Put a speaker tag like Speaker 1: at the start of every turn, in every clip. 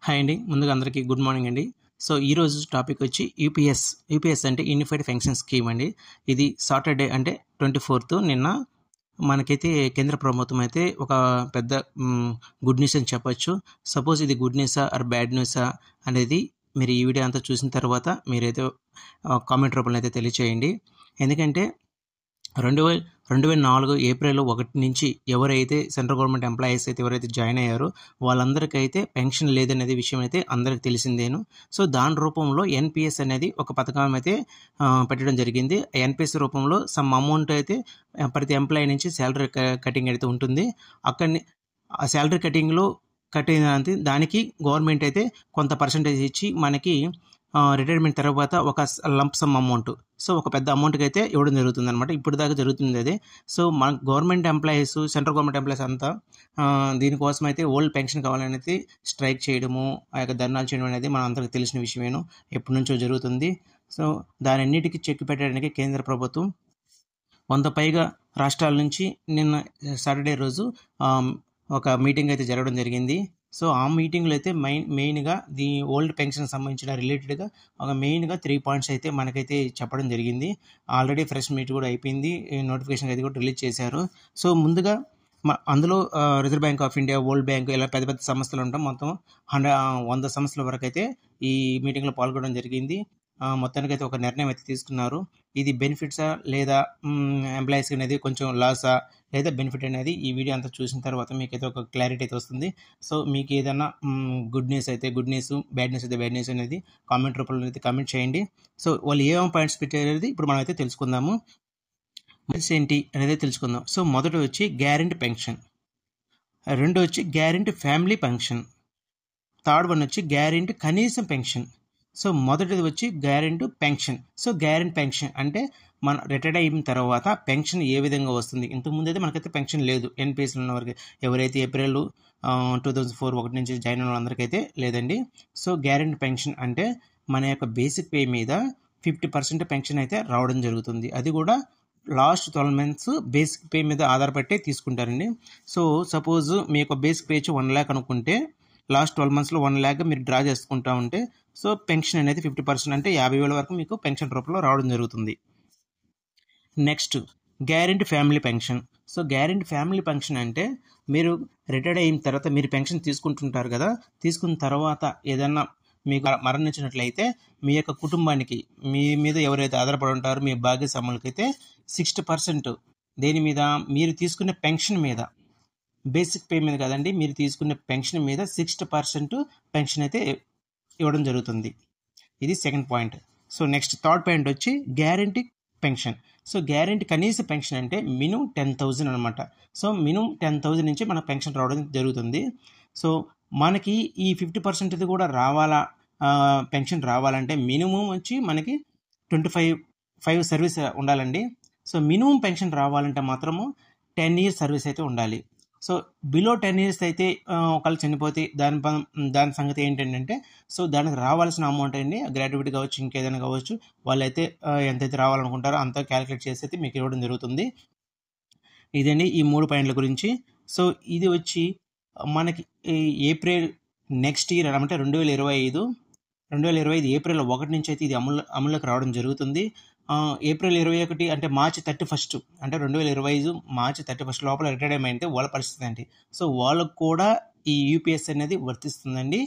Speaker 1: Hi అండి. ముందుగా అందరికీ గుడ్ మార్నింగ్ అండి. సో, ఈరోజు టాపిక్ వచ్చి యూపీఎస్. యూపీఎస్ అంటే యూనిఫైడ్ పెన్షన్ స్కీమ్ అండి. ఇది సాటర్డే అంటే 24థ్ నిన్న మనకైతే కేంద్ర ప్రభుత్వం అయితే ఒక పెద్ద గుడ్ న్యూస్ అని చెప్పొచ్చు. సపోజ్ ఇది గుడ్ న్యూసా ఆర్ బ్యాడ్ న్యూసా అనేది మీరు ఈ వీడియో అంతా చూసిన తర్వాత మీరైతే కామెంట్ రూపంలో అయితే తెలియచేయండి. ఎందుకంటే 2004 ఏప్రిల్ 1 నుంచి ఎవరైతే సెంట్రల్ గవర్నమెంట్ ఎంప్లాయీస్ అయితే ఎవరైతే జాయిన్ అయ్యారో వాళ్ళందరికైతే పెన్షన్ లేదనేది విషయం అయితే అందరికి తెలిసిందేను. సో, దాని రూపంలో ఎన్‌పీఎస్ అనేది ఒక పథకం అయితే పెట్టడం జరిగింది. ఎన్‌పీఎస్ రూపంలో సమ్ అమౌంట్ అయితే ప్రతి ఎంప్లాయీ నుంచి సాలరీ కటింగ్ అయితే ఉంటుంది. అక్కడిని ఆ సాలరీ కటింగ్‌లో కట్టిన దానికి గవర్నమెంట్ అయితే కొంత పర్సెంటేజ్ ఇచ్చి మనకి రిటైర్మెంట్ తర్వాత ఒక లంప్ సమ్ అమౌంట్, సో ఒక పెద్ద అమౌంట్కి అయితే ఇవ్వడం జరుగుతుందన్నమాట. ఇప్పుడు దాకా జరుగుతుంది అదే. సో, మన government employees, central government employees అంతా దీనికోసం అయితే ఓల్డ్ పెన్షన్ కావాలనేది స్ట్రైక్ చేయడము, ఆ యొక్క ధర్నాలు చేయడం అనేది మన అందరికీ తెలిసిన విషయమేను. ఎప్పటి నుంచో జరుగుతుంది. సో, దానన్నిటికీ చెక్ పెట్టడానికి కేంద్ర ప్రభుత్వం 100 పైగా రాష్ట్రాల నుంచి నిన్న సాటర్డే రోజు ఒక మీటింగ్ అయితే జరగడం జరిగింది. సో, ఆ మీటింగ్‌లో అయితే మెయిన్‌గా ఓల్డ్ పెన్షన్‌కి సంబంధించిన రిలేటెడ్‌గా మెయిన్‌గా 3 పాయింట్స్ అయితే మనకైతే చెప్పడం జరిగింది. ఆల్రెడీ ఫ్రెష్ మీట్ కూడా అయిపోయింది. నోటిఫికేషన్ అయితే కూడా రిలీజ్ చేశారు. సో, ముందుగా అందులో reserve bank of India, world bank ఇలా పెద్ద పెద్ద సంస్థలు ఉంటాం. మొత్తం 100 సంస్థల వరకు అయితే ఈ మీటింగ్‌లో పాల్గొనడం జరిగింది. మొత్తానికైతే ఒక నిర్ణయం అయితే తీసుకున్నారు. ఇది బెనిఫిట్సా లేదా ఎంప్లాయీస్‌కి అనేది కొంచెం లాసా లేదా బెనిఫిట్ అనేది ఈ వీడియో అంతా చూసిన తర్వాత మీకైతే ఒక క్లారిటీ అయితే వస్తుంది. సో, మీకు ఏదైనా గుడ్ న్యూస్ అయితే గుడ్ న్యూస్, బ్యాడ్ న్యూస్ అయితే బ్యాడ్ న్యూస్ అనేది కామెంట్ రూపంలో అయితే కామెంట్ చేయండి. సో, వాళ్ళు ఏమేమి పాయింట్స్ పెట్టారనేది ఇప్పుడు మనం అయితే తెలుసుకుందాము. ఏంటి అనేది తెలుసుకుందాం. సో, మొదటి వచ్చి గ్యారెంటీ పెన్షన్, రెండో వచ్చి guarantee family pension, third one వచ్చి గ్యారెంటీ కనీసం పెన్షన్. సో, మొదటిది వచ్చి guarantee pension. So, guarantee pension అంటే మన రిటైర్డ్ అయిన తర్వాత పెన్షన్ ఏ విధంగా వస్తుంది. ఇంతకుముందు అయితే మనకైతే పెన్షన్ లేదు. ఎన్‌పీఎస్‌లో ఉన్న వారికి ఎవరైతే ఏప్రిల్ 2004 1 నుంచి జాయిన్ అయిన వాళ్ళందరికైతే లేదండి. సో, గ్యారెంటీ పెన్షన్ అంటే మన యొక్క బేసిక్ పే మీద 50% పెన్షన్ అయితే రావడం జరుగుతుంది. అది కూడా లాస్ట్ 12 మంత్స్ బేసిక్ పే మీద ఆధారపడి తీసుకుంటారండి. సో, సపోజ్ మీ యొక్క బేసిక్ పే వచ్చి 1 లాక్ అనుకుంటే లాస్ట్ 12 మంత్స్‌లో 1 లాక్ మీరు డ్రా చేసుకుంటా ఉంటే సో, పెన్షన్ అనేది 50% అంటే 50,000 వరకు మీకు పెన్షన్ రూపంలో రావడం జరుగుతుంది. Next guarantee family pension. So, guarantee family pension అంటే మీరు రిటైర్డ్ అయిన తర్వాత మీరు పెన్షన్ తీసుకుంటుంటారు కదా, తీసుకున్న తర్వాత ఏదన్నా మీకు మరణించినట్లయితే మీ యొక్క కుటుంబానికి మీ మీద ఎవరైతే ఆధారపడి ఉంటారో మీ భాగస్వాములకైతే 60% దేని మీద, మీరు తీసుకునే పెన్షన్ మీద, బేసిక్ పే మీద కదండి, మీరు తీసుకునే పెన్షన్ మీద 60% పెన్షన్ అయితే ఇవ్వడం జరుగుతుంది. ఇది second point. So, next third point వచ్చి గ్యారెంటీ పెన్షన్. సో, గ్యారెంటీ కనీస పెన్షన్ అంటే మినిమం 10,000 అనమాట. సో, మినిమం 10,000 నుంచి మనకు పెన్షన్ రావడం జరుగుతుంది. సో, మనకి ఈ 50% కూడా రావాలా, పెన్షన్ రావాలంటే మినిమం వచ్చి మనకి 25 సర్వీస్ ఉండాలండి. సో, మినిమం పెన్షన్ రావాలంటే మాత్రము 10 ఇయర్స్ సర్వీస్ అయితే ఉండాలి. సో, బిలో 10 ఇయర్స్ అయితే ఒకళ్ళు చనిపోతే దాని సంగతి ఏంటంటే, సో దానికి రావాల్సిన అమౌంట్ అండి, గ్రాట్యుటీ కావచ్చు, ఇంకేదైనా కావచ్చు, వాళ్ళైతే ఎంతైతే రావాలనుకుంటారో అంతా క్యాలిక్యులేట్ చేసి అయితే మీకు ఇవ్వడం జరుగుతుంది. ఇదండి ఈ 3 పాయింట్ల గురించి. సో, ఇది వచ్చి మనకి ఏప్రిల్ నెక్స్ట్ ఇయర్ అంటే 2025 ఏప్రిల్ 1 నుంచి అయితే ఇది అమల్లోకి రావడం జరుగుతుంది. ఏప్రిల్ 21 అంటే మార్చి 31 అంటే 2025 మార్చి 31 లోపల రిటైర్డ్ అయితే వాళ్ళ పరిస్థితి ఏంటి. సో, వాళ్ళకు కూడా ఈ యూపీఎస్ అనేది వర్తిస్తుందండి.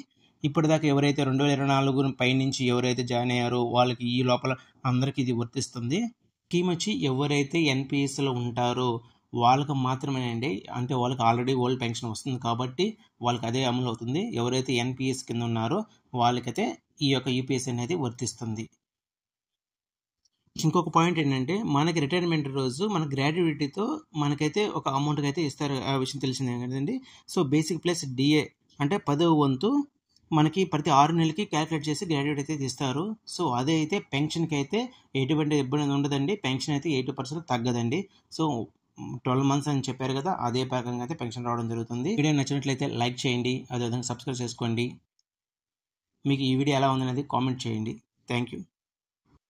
Speaker 1: ఇప్పటిదాకా ఎవరైతే 2024 పైనుంచి ఎవరైతే జాయిన్ అయ్యారో వాళ్ళకి ఈ లోపల అందరికీ ఇది వర్తిస్తుంది. స్కీమ్ వచ్చి ఎవరైతే ఎన్‌పీఎస్‌లో ఉంటారో వాళ్ళకి మాత్రమేనండి. అంటే వాళ్ళకి ఆల్రెడీ ఓల్డ్ పెన్షన్ వస్తుంది కాబట్టి వాళ్ళకి అదే అమలు అవుతుంది. ఎవరైతే ఎన్‌పీఎస్ కింద ఉన్నారో వాళ్ళకైతే ఈ యొక్క యూపీఎస్ అనేది వర్తిస్తుంది. ఇంకొక పాయింట్ ఏంటంటే, మనకి రిటైర్మెంట్ రోజు మన గ్రాట్యుటీతో మనకైతే ఒక అమౌంట్‌కి అయితే ఇస్తారు. ఆ విషయం తెలిసిందే కదండి. సో, బేసిక్ ప్లస్ డిఏ అంటే 10వ వంతు మనకి ప్రతి 6 నెలలకి క్యాలిక్యులేట్ చేసి గ్రాట్యుటీ అయితే ఇస్తారు. సో, అదే అయితే పెన్షన్‌కి అయితే ఎటువంటి ఇబ్బంది ఉండదండి. పెన్షన్ అయితే 80% తగ్గదండి. సో, 12 మంత్స్ అని చెప్పారు కదా, అదే ప్రకారంగా అయితే పెన్షన్ రావడం జరుగుతుంది. వీడియో నచ్చినట్లయితే లైక్ చేయండి, అదేవిధంగా సబ్స్క్రైబ్ చేసుకోండి. మీకు ఈ వీడియో ఎలా ఉందనేది కామెంట్ చేయండి. Thank you.